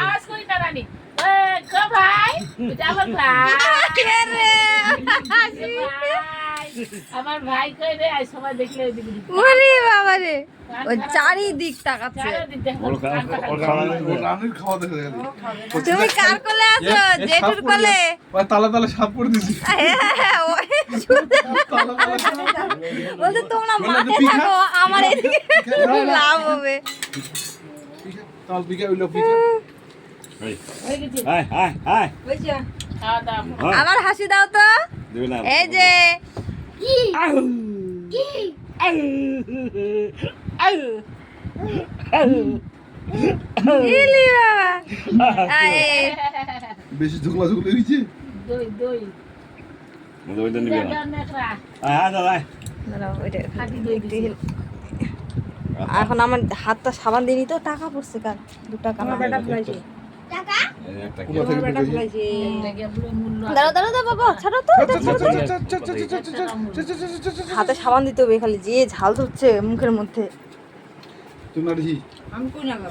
আওয়াজ করি না রানী ভাই আমার ভাই আমার ভাই কই রে সবাই দেখলে ওরে বাবা রে ওই চারিদিক তাকাচ্ছে তুমি কার কোলে আছো জেঠুর কোলে তালা তালা সাপ করে দিছি বলতে তোমরা মাঠে থাকো আমার এদিকে লাভ হবে তাল পিকা হইলো পিকা আবার হাসি দাও তো এই যে ইলি বাবা বেশি ঝুকলা ঝুকলা হইছে দই দই ওইটা নিবি না দাদা দাঁড়াও, ওইটা খাঁটি দই দিছি। এখন আমার হাতটা সাবান দিইনি তো টাকা পড়ছে কার 2 টাকা না কোথা থেকে পেয়েছি এটা গেলো মূল্য দাঁড়াও দাঁড়াও দাঁড়াও বাবা ছাড়ো তো এটা ছাড়ো তো। হাতে সাবান দিতে হবে খালি যে ঝাল ধরছে মুখের মধ্যে তুমি নাড়ি আমি কই না গো